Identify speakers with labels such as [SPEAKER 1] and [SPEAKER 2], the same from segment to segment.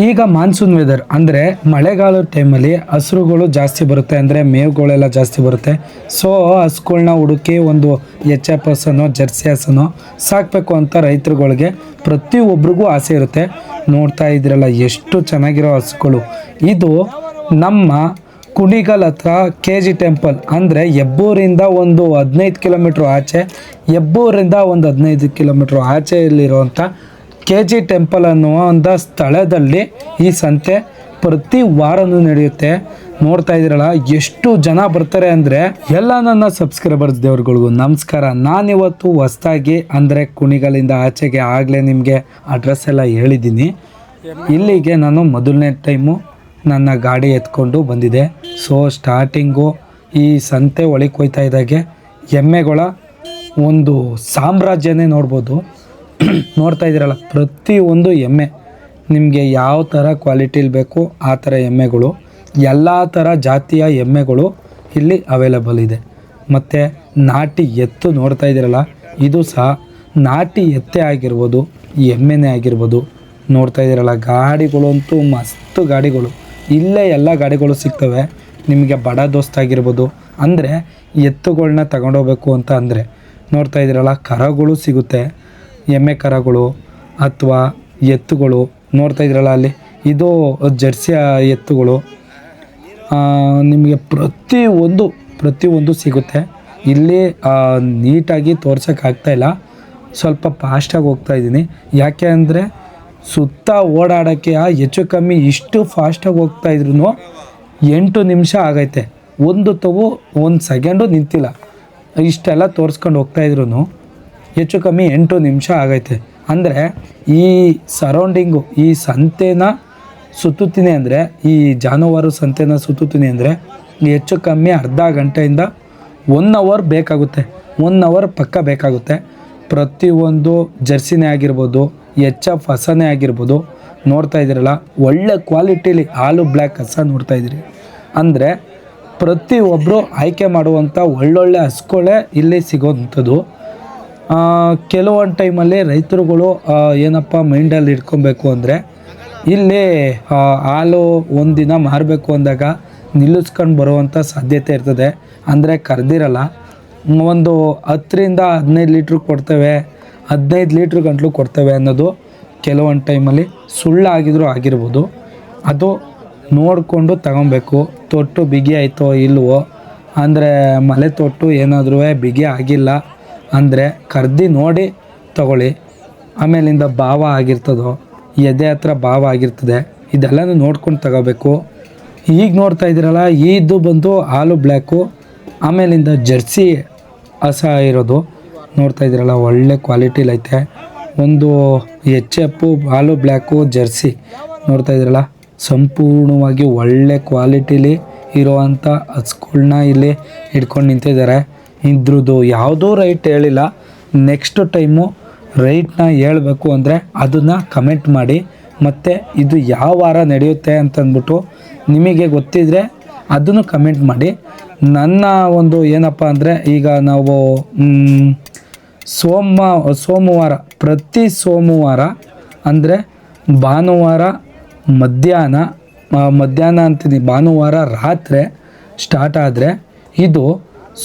[SPEAKER 1] ಈಗ monsoon weather ಅಂದರೆ ಮಳೆಗಾಲದ ಟೈಮಲ್ಲಿ ಹಸುರುಗಳು ಜಾಸ್ತಿ ಬರುತ್ತೆ, ಅಂದರೆ ಮೇವುಗಳೆಲ್ಲ ಜಾಸ್ತಿ ಬರುತ್ತೆ. ಸೊ ಹಸುಗಳನ್ನ ಹುಡುಕಿ ಒಂದು ಎಚ್ ಎಫ್ ಹಸನೋ ಜರ್ಸಿ ಹಸನೋ ಸಾಕಬೇಕು ಅಂತ ರೈತರುಗಳಿಗೆ ಪ್ರತಿಯೊಬ್ಬರಿಗೂ ಆಸೆ ಇರುತ್ತೆ. ನೋಡ್ತಾ ಇದ್ದೀರಲ್ಲ ಎಷ್ಟು ಚೆನ್ನಾಗಿರೋ ಹಸುಗಳು. ಇದು ನಮ್ಮ ಕುಣಿಗಲ್ ಹತ್ರ KG ಟೆಂಪಲ್ ಅಂದರೆ ಹೆಬ್ಬೂರಿಂದ ಒಂದು 15 ಕಿಲೋಮೀಟ್ರ್ ಆಚೆ, ಹೆಬ್ಬೂರಿಂದ ಒಂದು 15 ಕಿಲೋಮೀಟ್ರ್ ಆಚೆಯಲ್ಲಿರುವಂಥ KG ಟೆಂಪಲ್ ಅನ್ನುವ ಒಂದು ಸ್ಥಳದಲ್ಲಿ ಈ ಸಂತೆ ಪ್ರತಿ ವಾರನೂ ನಡೆಯುತ್ತೆ. ನೋಡ್ತಾ ಇದ್ದೀರಲ್ಲ ಎಷ್ಟು ಜನ ಬರ್ತಾರೆ ಅಂದರೆ. ಎಲ್ಲ ನನ್ನ ಸಬ್ಸ್ಕ್ರೈಬರ್ಸ್ ದೇವ್ರುಗಳಿಗೂ ನಮಸ್ಕಾರ. ನಾನಿವತ್ತು ಹೊಸ್ದಾಗಿ ಅಂದರೆ ಕುಣಿಗಲಿಂದ ಆಚೆಗೆ ಆಗಲೇ ನಿಮಗೆ ಅಡ್ರೆಸ್ ಎಲ್ಲ ಹೇಳಿದ್ದೀನಿ. ಇಲ್ಲಿಗೆ ನಾನು ಮೊದಲನೇ ಟೈಮು ನನ್ನ ಗಾಡಿ ಎತ್ಕೊಂಡು ಬಂದಿದೆ. ಸೊ ಸ್ಟಾರ್ಟಿಂಗು ಈ ಸಂತೆ ಒಳಗೆ ಹೋಯ್ತಾ ಇದ್ದಾಗೆ ಎಮ್ಮೆಗಳ ಒಂದು ಸಾಮ್ರಾಜ್ಯನೇ ನೋಡ್ಬೋದು. ನೋಡ್ತಾ ಇದ್ದೀರಲ್ಲ ಪ್ರತಿಯೊಂದು ಎಮ್ಮೆ ನಿಮಗೆ ಯಾವ ಥರ ಕ್ವಾಲಿಟಿಲಿ ಬೇಕು ಆ ಥರ ಎಮ್ಮೆಗಳು, ಎಲ್ಲ ಥರ ಜಾತಿಯ ಎಮ್ಮೆಗಳು ಇಲ್ಲಿ ಅವೈಲೇಬಲ್ ಇದೆ. ಮತ್ತು ನಾಟಿ ಎತ್ತು ನೋಡ್ತಾ ಇದ್ದೀರಲ್ಲ, ಇದು ಸಹ ನಾಟಿ ಎತ್ತೆ ಆಗಿರ್ಬೋದು, ಎಮ್ಮೆನೇ ಆಗಿರ್ಬೋದು. ನೋಡ್ತಾ ಇದ್ದೀರಲ್ಲ ಗಾಡಿಗಳು ಅಂತೂ ಮಸ್ತು ಗಾಡಿಗಳು. ಇಲ್ಲೇ ಎಲ್ಲ ಗಾಡಿಗಳು ಸಿಗ್ತವೆ ನಿಮಗೆ. ಬಡ ದೋಸ್ತ್ ಆಗಿರ್ಬೋದು, ಅಂದರೆ ಎತ್ತುಗಳನ್ನ ತಗೊಂಡೋಗ್ಬೇಕು ಅಂತ ಅಂದರೆ. ನೋಡ್ತಾ ಇದ್ದೀರಲ್ಲ ಕರಗಳು ಸಿಗುತ್ತೆ, ಎಮ್ಮೆ ಕರಗಳು ಅಥವಾ ಎತ್ತುಗಳು. ನೋಡ್ತಾ ಇದ್ದೀರಲ್ಲ ಅಲ್ಲಿ ಇದು ಜರ್ಸಿಯ ಎತ್ತುಗಳು. ನಿಮಗೆ ಪ್ರತಿಯೊಂದು ಸಿಗುತ್ತೆ ಇಲ್ಲಿ. ನೀಟಾಗಿ ತೋರ್ಸೋಕ್ಕಾಗ್ತಾಯಿಲ್ಲ, ಸ್ವಲ್ಪ ಫಾಸ್ಟಾಗಿ ಹೋಗ್ತಾಯಿದ್ದೀನಿ. ಯಾಕೆ ಅಂದರೆ ಸುತ್ತ ಓಡಾಡೋಕ್ಕೆ ಹೆಚ್ಚು ಕಮ್ಮಿ ಇಷ್ಟು ಫಾಸ್ಟಾಗಿ ಹೋಗ್ತಾಯಿದ್ರು 8 ನಿಮಿಷ ಆಗೈತೆ. ಒಂದು ಸೆಕೆಂಡು ನಿಂತಿಲ್ಲ. ಇಷ್ಟೆಲ್ಲ ತೋರಿಸ್ಕೊಂಡು ಹೋಗ್ತಾಯಿದ್ರು ಹೆಚ್ಚು ಕಮ್ಮಿ 8 ನಿಮಿಷ ಆಗೈತೆ. ಅಂದರೆ ಈ ಸರೌಂಡಿಂಗು ಈ ಸಂತೆನ ಸುತ್ತುತ್ತೀನಿ ಅಂದರೆ, ಈ ಜಾನುವಾರು ಸಂತೆನ ಸುತ್ತುತ್ತೀನಿ ಅಂದರೆ ಹೆಚ್ಚು ಕಮ್ಮಿ ಅರ್ಧ ಗಂಟೆಯಿಂದ 1 ಅವರ್ ಬೇಕಾಗುತ್ತೆ. 1 ಅವರ್ ಪಕ್ಕ ಬೇಕಾಗುತ್ತೆ. ಪ್ರತಿಯೊಂದು ಜರ್ಸಿನೇ ಆಗಿರ್ಬೋದು, HF ಹಸನೇ ಆಗಿರ್ಬೋದು. ನೋಡ್ತಾ ಇದ್ದೀರಲ್ಲ ಒಳ್ಳೆ ಕ್ವಾಲಿಟಿಲಿ ಹಾಲು ಬ್ಲ್ಯಾಕ್ ಹಸ ನೋಡ್ತಾ ಇದ್ದೀರಿ. ಅಂದರೆ ಪ್ರತಿಯೊಬ್ಬರು ಆಯ್ಕೆ ಮಾಡುವಂಥ ಒಳ್ಳೊಳ್ಳೆ ಹಸುಗಳೇ ಇಲ್ಲಿ ಸಿಗೋವಂಥದ್ದು. ಕೆಲವೊಂದು ಟೈಮಲ್ಲಿ ರೈತರುಗಳು ಏನಪ್ಪ ಮೈಂಡಲ್ಲಿ ಇಟ್ಕೊಬೇಕು ಅಂದರೆ, ಇಲ್ಲಿ ಹಾಲು ಒಂದಿನ ಮಾರಬೇಕು ಅಂದಾಗ ನಿಲ್ಲಿಸ್ಕೊಂಡು ಬರುವಂಥ ಸಾಧ್ಯತೆ ಇರ್ತದೆ. ಅಂದರೆ ಕರೆದಿರಲ್ಲ, ಒಂದು 10ರಿಂದ 15 ಲೀಟ್ರ್ ಕೊಡ್ತೇವೆ, 15 ಲೀಟ್ರ್ ಗಂಟಲು ಕೊಡ್ತೇವೆ ಅನ್ನೋದು ಕೆಲವೊಂದು ಟೈಮಲ್ಲಿ ಸುಳ್ಳಾಗಿದ್ರೂ ಆಗಿರ್ಬೋದು. ಅದು ನೋಡಿಕೊಂಡು ತಗೊಬೇಕು. ತೊಟ್ಟು ಬಿಗಿ ಆಯಿತೋ ಇಲ್ವೋ, ಅಂದರೆ ಮಲೆ ತೊಟ್ಟು ಏನಾದರೂ ಬಿಗಿ ಆಗಿಲ್ಲ ಅಂದರೆ ಕರ್ದು ನೋಡಿ ತಗೊಳ್ಳಿ. ಆಮೇಲಿಂದ ಭಾವ ಆಗಿರ್ತದೋ, ಎದೆ ಹತ್ರ ಭಾವ ಆಗಿರ್ತದೆ, ಇದೆಲ್ಲನೂ ನೋಡ್ಕೊಂಡು ತಗೋಬೇಕು. ಈಗ ನೋಡ್ತಾ ಇದ್ದೀರಲ್ಲ ಇದು ಬಂದು ಹಾಲು ಬ್ಲ್ಯಾಕು, ಆಮೇಲಿಂದ ಜರ್ಸಿ ಹಸ ಇರೋದು. ನೋಡ್ತಾ ಇದ್ದೀರಲ್ಲ ಒಳ್ಳೆ ಕ್ವಾಲಿಟಿಲೈತೆ. ಒಂದು HF ಹಾಲು ಬ್ಲ್ಯಾಕು ಜರ್ಸಿ ನೋಡ್ತಾ ಇದ್ದೀರಲ್ಲ ಸಂಪೂರ್ಣವಾಗಿ ಒಳ್ಳೆ ಕ್ವಾಲಿಟಿಲಿ ಇರೋವಂಥ ಹಸುಗಳ್ನ ಇಲ್ಲಿ ಹಿಡ್ಕೊಂಡು ನಿಂತಿದ್ದಾರೆ. ಇದ್ರದ್ದು ಯಾವುದೂ ರೈಟ್ ಹೇಳಿಲ್ಲ. ನೆಕ್ಸ್ಟ್ ಟೈಮು ರೈಟ್ನ ಹೇಳಬೇಕು ಅಂದರೆ ಅದನ್ನು ಕಮೆಂಟ್ ಮಾಡಿ. ಮತ್ತು ಇದು ಯಾವ ವಾರ ನಡೆಯುತ್ತೆ ಅಂತಂದ್ಬಿಟ್ಟು ನಿಮಗೆ ಗೊತ್ತಿದ್ದರೆ ಅದನ್ನು ಕಮೆಂಟ್ ಮಾಡಿ. ನನ್ನ ಒಂದು ಏನಪ್ಪ ಅಂದರೆ, ಈಗ ನಾವು ಸೋಮವಾರ ಪ್ರತಿ ಸೋಮವಾರ ಅಂದರೆ ಭಾನುವಾರ ಮಧ್ಯಾಹ್ನ ಅಂತೀನಿ, ಭಾನುವಾರ ರಾತ್ರಿ ಸ್ಟಾರ್ಟ್ ಆದರೆ ಇದು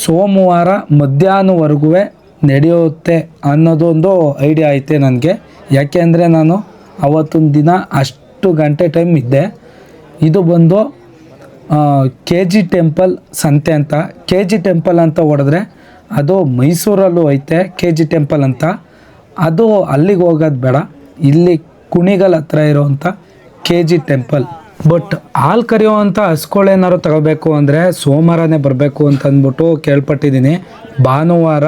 [SPEAKER 1] ಸೋಮವಾರ ಮಧ್ಯಾಹ್ನವರೆಗೂ ನಡೆಯುತ್ತೆ ಅನ್ನೋದೊಂದು ಐಡಿಯಾ ಐತೆ ನನಗೆ. ಯಾಕೆ ಅಂದರೆ ನಾನು ಅವತ್ತೊಂದು ದಿನ ಅಷ್ಟು ಗಂಟೆ ಟೈಮ್ ಇದ್ದೆ. ಇದು ಬಂದು KG ಟೆಂಪಲ್ ಸಂತೆ ಅಂತ. KG ಟೆಂಪಲ್ ಅಂತ ಹೊಡೆದ್ರೆ ಅದು ಮೈಸೂರಲ್ಲೂ ಐತೆ KG ಟೆಂಪಲ್ ಅಂತ. ಅದು ಅಲ್ಲಿಗೆ ಹೋಗೋದು ಬೇಡ, ಇಲ್ಲಿ ಕುಣಿಗಲ್ ಹತ್ರ ಇರೋವಂಥ KG ಟೆಂಪಲ್. ಬಟ್ ಹಾಲು ಕರೆಯುವಂಥ ಹಸುಗಳೇನಾದ್ರು ತಗೋಬೇಕು ಅಂದರೆ ಸೋಮವಾರನೇ ಬರಬೇಕು ಅಂತಂದ್ಬಿಟ್ಟು ಕೇಳ್ಪಟ್ಟಿದ್ದೀನಿ. ಭಾನುವಾರ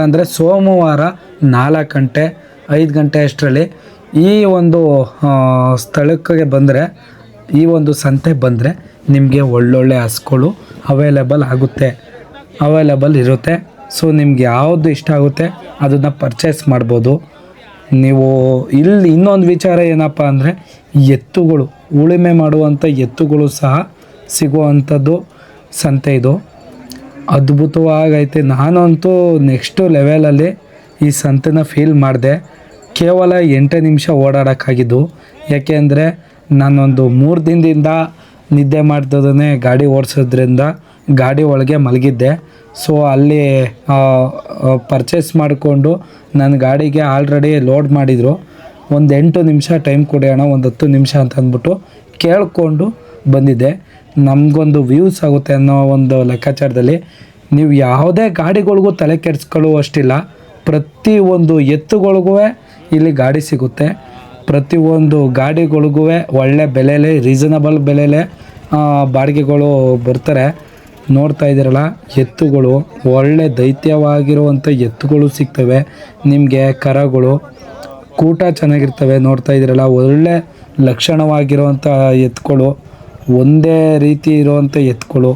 [SPEAKER 1] ಅಂದರೆ ಸೋಮವಾರ 4 ಗಂಟೆ 5 ಗಂಟೆ ಅಷ್ಟರಲ್ಲಿ ಈ ಒಂದು ಸ್ಥಳಕ್ಕೆ ಬಂದರೆ, ಈ ಒಂದು ಸಂತೆ ಬಂದರೆ ನಿಮಗೆ ಒಳ್ಳೊಳ್ಳೆ ಹಸುಗಳು ಅವೈಲೇಬಲ್ ಇರುತ್ತೆ. ಸೊ ನಿಮ್ಗೆ ಯಾವುದು ಇಷ್ಟ ಆಗುತ್ತೆ ಅದನ್ನು ಪರ್ಚೇಸ್ ಮಾಡ್ಬೋದು ನೀವು. ಇಲ್ಲಿ ಇನ್ನೊಂದು ವಿಚಾರ ಏನಪ್ಪ ಅಂದರೆ, ಎತ್ತುಗಳು ಉಳುಮೆ ಮಾಡುವಂಥ ಎತ್ತುಗಳು ಸಹ ಸಿಗುವಂಥದ್ದು ಸಂತೆ ಇದು. ಅದ್ಭುತವಾಗೈತೆ. ನಾನಂತೂ ನೆಕ್ಸ್ಟು ಲೆವೆಲಲ್ಲಿ ಈ ಸಂತೆನ ಫೀಲ್ ಮಾಡಿದೆ. ಕೇವಲ 8 ನಿಮಿಷ ಓಡಾಡೋಕ್ಕಾಗಿದ್ದು. ಯಾಕೆ ಅಂದರೆ ನಾನೊಂದು 3 ದಿನದಿಂದ ನಿದ್ದೆ ಮಾಡ್ದದೇ ಗಾಡಿ ಓಡಿಸೋದ್ರಿಂದ ಗಾಡಿ ಒಳಗೆ ಮಲಗಿದ್ದೆ. ಸೊ ಅಲ್ಲಿ ಪರ್ಚೇಸ್ ಮಾಡಿಕೊಂಡು ನನ್ನ ಗಾಡಿಗೆ ಆಲ್ರೆಡಿ ಲೋಡ್ ಮಾಡಿದರು. ಒಂದು 8 ನಿಮಿಷ ಟೈಮ್ ಕೊಡಿ ಅಣ್ಣ, ಒಂದು 10 ನಿಮಿಷ ಅಂತ ಅಂದ್ಬಿಟ್ಟು ಕೇಳಿಕೊಂಡು ಬಂದಿದ್ದೆ. ನಮಗೊಂದು ವ್ಯೂಸ್ ಆಗುತ್ತೆ ಅನ್ನೋ ಒಂದು ಲೆಕ್ಕಾಚಾರದಲ್ಲಿ ನೀವು ಯಾವುದೇ ಗಾಡಿಗಳಿಗೂ ತಲೆ ಕೆಡಿಸ್ಕೊಳ್ಳುವಷ್ಟಿಲ್ಲ. ಪ್ರತಿಯೊಂದು ಎತ್ತುಗಳಿಗೂ ಇಲ್ಲಿ ಗಾಡಿ ಸಿಗುತ್ತೆ. ಪ್ರತಿಯೊಂದು ಗಾಡಿಗಳಿಗೂ ಒಳ್ಳೆ ಬೆಲೆಯಲ್ಲೇ, ರೀಸನಬಲ್ ಬೆಲೆಯಲ್ಲೇ ಬಾಡಿಗೆಗಳು ಬರ್ತಾರೆ. ನೋಡ್ತಾ ಇದ್ದೀರಲ್ಲ, ಎತ್ತುಗಳು ಒಳ್ಳೆ ದೈತ್ಯವಾಗಿರುವಂಥ ಎತ್ತುಗಳು ಸಿಗ್ತವೆ ನಿಮಗೆ. ಕರಗಳು ಕೂಟ ಚೆನ್ನಾಗಿರ್ತವೆ. ನೋಡ್ತಾ ಇದ್ದೀರಲ್ಲ, ಒಳ್ಳೆ ಲಕ್ಷಣವಾಗಿರುವಂಥ ಎತ್ತುಗಳು, ಒಂದೇ ರೀತಿ ಇರುವಂಥ ಎತ್ತುಗಳು.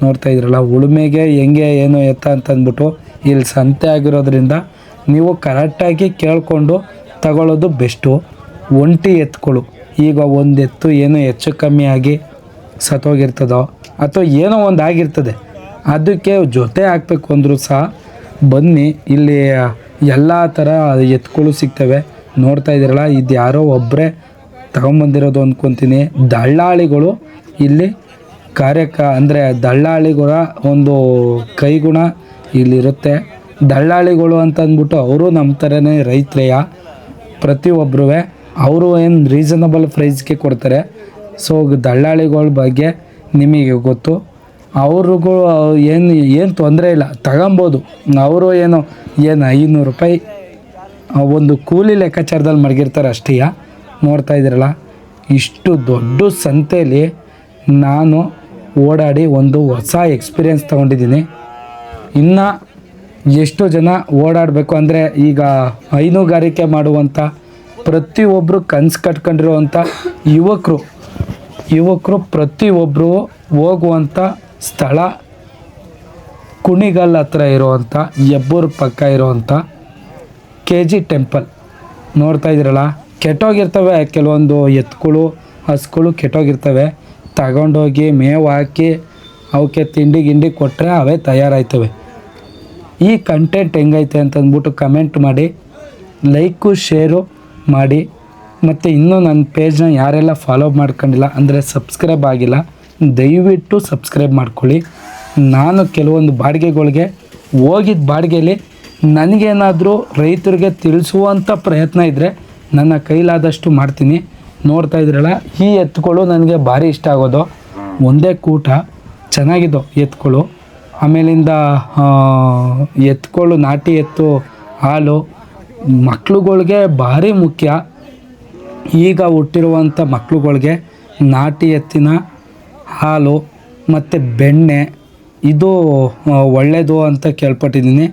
[SPEAKER 1] ನೋಡ್ತಾ ಇದ್ದೀರಲ್ಲ, ಉಳುಮೆಗೆ ಹೆಂಗೆ ಏನು ಎತ್ತ ಅಂತಂದ್ಬಿಟ್ಟು ಇಲ್ಲಿ ಸಂತೆ ಆಗಿರೋದ್ರಿಂದ ನೀವು ಕರೆಕ್ಟಾಗಿ ಕೇಳಿಕೊಂಡು ತಗೊಳ್ಳೋದು ಬೆಸ್ಟು. ಒಂಟಿ ಎತ್ತುಗಳು, ಈಗ ಒಂದು ಎತ್ತು ಏನೋ ಹೆಚ್ಚು ಕಮ್ಮಿ ಆಗಿ ಸತ್ತೋಗಿರ್ತದೋ ಅಥವಾ ಏನೋ ಒಂದು ಆಗಿರ್ತದೆ, ಅದಕ್ಕೆ ಜೊತೆ ಹಾಕ್ಬೇಕು ಅಂದರೂ ಸಹ ಬನ್ನಿ, ಇಲ್ಲಿ ಎಲ್ಲ ಥರ ಎತ್ತುಗಳು ಸಿಗ್ತವೆ. ನೋಡ್ತಾ ಇದ್ದೀರಲ್ಲ, ಇದು ಯಾರೋ ಒಬ್ಬರೇ ತಗೊಂಬಂದಿರೋದು ಅಂದ್ಕೊತೀನಿ. ದಳ್ಳಾಳಿಗಳು ಇಲ್ಲಿ ಅಂದರೆ ದಳ್ಳಾಳಿಗಳ ಒಂದು ಕೈಗುಣ ಇಲ್ಲಿರುತ್ತೆ. ದಳ್ಳಾಳಿಗಳು ಅಂತ ಅಂದ್ಬಿಟ್ಟು ಅವರು ನಮ್ಮ ಥರನೇ ರೈತರೆಯ ಪ್ರತಿಯೊಬ್ಬರೂ ಅವರು ಏನು ರೀಸನಬಲ್ ಪ್ರೈಸ್ಗೆ ಕೊಡ್ತಾರೆ. ಸೊ ದಳ್ಳಾಳಿಗಳ ಬಗ್ಗೆ ನಿಮಗೆ ಗೊತ್ತು. ಅವ್ರಿಗೂ ಏನು ತೊಂದರೆ ಇಲ್ಲ, ತಗೊಬೋದು. ಅವರು ಏನು 500 ರೂಪಾಯಿ ಒಂದು ಕೂಲಿ ಲೆಕ್ಕಾಚಾರದಲ್ಲಿ ಮಡಗಿರ್ತಾರೆ ಅಷ್ಟೇ. ನೋಡ್ತಾ ಇದ್ದೀರಲ್ಲ, ಇಷ್ಟು ದೊಡ್ಡ ಸಂತೆಯಲ್ಲಿ ನಾನು ಓಡಾಡಿ ಒಂದು ಹೊಸ ಎಕ್ಸ್ಪೀರಿಯೆನ್ಸ್ ತೊಗೊಂಡಿದ್ದೀನಿ. ಇನ್ನು ಎಷ್ಟು ಜನ ಓಡಾಡಬೇಕು ಅಂದರೆ, ಈಗ ಹೈನುಗಾರಿಕೆ ಮಾಡುವಂಥ ಪ್ರತಿಯೊಬ್ಬರು ಕನಸು ಕಟ್ಕೊಂಡಿರುವಂಥ ಯುವಕರು ಪ್ರತಿಯೊಬ್ಬರು ಹೋಗುವಂಥ ಸ್ಥಳ ಕುಣಿಗಲ್ ಹತ್ರ ಇರುವಂಥ ಹೆಬ್ಬೂರು ಪಕ್ಕ ಇರುವಂಥ KG ಟೆಂಪಲ್. ನೋಡ್ತಾ ಇದ್ದೀರಲ್ಲ, ಕೆಟ್ಟೋಗಿರ್ತವೆ ಕೆಲವೊಂದು ಎತ್ತುಗಳು, ಹಸುಗಳು ಕೆಟ್ಟೋಗಿರ್ತವೆ. ತಗೊಂಡೋಗಿ ಮೇವು ಹಾಕಿ ಅವಕ್ಕೆ ತಿಂಡಿ ಕೊಟ್ಟರೆ ಅವೇ ತಯಾರಾಯ್ತವೆ. ಈ ಕಂಟೆಂಟ್ ಹೆಂಗೈತೆ ಅಂತಂದ್ಬಿಟ್ಟು ಕಮೆಂಟ್ ಮಾಡಿ, ಲೈಕು ಶೇರು ಮಾಡಿ. ಮತ್ತು ಇನ್ನೂ ನನ್ನ ಪೇಜ್ನ ಯಾರೆಲ್ಲ ಫಾಲೋ ಮಾಡ್ಕೊಂಡಿಲ್ಲ ಅಂದರೆ ಸಬ್ಸ್ಕ್ರೈಬ್ ಆಗಿಲ್ಲ, ದಯವಿಟ್ಟು ಸಬ್ಸ್ಕ್ರೈಬ್ ಮಾಡ್ಕೊಳ್ಳಿ. ನಾನು ಕೆಲವೊಂದು ಬಾಡಿಗೆಗಳಿಗೆ ಹೋಗಿದ್ದ ಬಾಡಿಗೆಯಲ್ಲಿ ನನಗೇನಾದರೂ ರೈತರಿಗೆ ತಿಳಿಸುವಂಥ ಪ್ರಯತ್ನ ಇದ್ದರೆ ನನ್ನ ಕೈಲಾದಷ್ಟು ಮಾಡ್ತೀನಿ. ನೋಡ್ತಾ ಇದ್ದೀರಲ್ಲ, ಈ ಎತ್ತುಗಳು ನನಗೆ ಭಾರಿ ಇಷ್ಟ ಆಗೋದು. ಒಂದೇ ಕೂಟ ಚೆನ್ನಾಗಿದ್ದು ಎತ್ತುಗಳು. ಆಮೇಲಿಂದ ಎತ್ತುಗಳು, ನಾಟಿ ಎತ್ತು ಹಾಲು ಮಕ್ಳುಗಳಿಗೆ ಭಾರಿ ಮುಖ್ಯ. ಈಗ ಹುಟ್ಟಿರುವಂಥ ಮಕ್ಳುಗಳಿಗೆ ನಾಟಿ ಎತ್ತಿನ ಹಾಲು ಮತ್ತು ಬೆಣ್ಣೆ ಇದು ಒಳ್ಳೆಯದು ಅಂತ ಕೇಳ್ಪಟ್ಟಿದ್ದೀನಿ.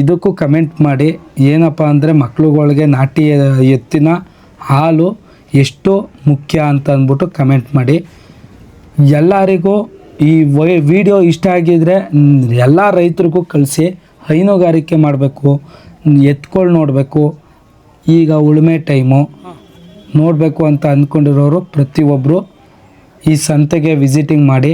[SPEAKER 1] ಇದಕ್ಕೂ ಕಮೆಂಟ್ ಮಾಡಿ. ಏನಪ್ಪ ಅಂದರೆ ಮಕ್ಳುಗಳಿಗೆ ನಾಟಿ ಎತ್ತಿನ ಹಾಲು ಎಷ್ಟು ಮುಖ್ಯ ಅಂತ ಅಂದ್ಬಿಟ್ಟು ಕಮೆಂಟ್ ಮಾಡಿ. ಎಲ್ಲರಿಗೂ ಈ ವಿಡಿಯೋ ಇಷ್ಟ ಆಗಿದ್ದರೆ ಎಲ್ಲ ರೈತರಿಗೂ ಕಳಿಸಿ. ಹೈನುಗಾರಿಕೆ ಮಾಡಬೇಕು, ಎತ್ಕೊಂಡು ನೋಡಬೇಕು, ಈಗ ಉಳುಮೆ ಟೈಮು ನೋಡಬೇಕು ಅಂತ ಅಂದ್ಕೊಂಡಿರೋರು ಪ್ರತಿಯೊಬ್ಬರು ಈ ಸಂತೆಗೆ ವಿಸಿಟಿಂಗ್ ಮಾಡಿ.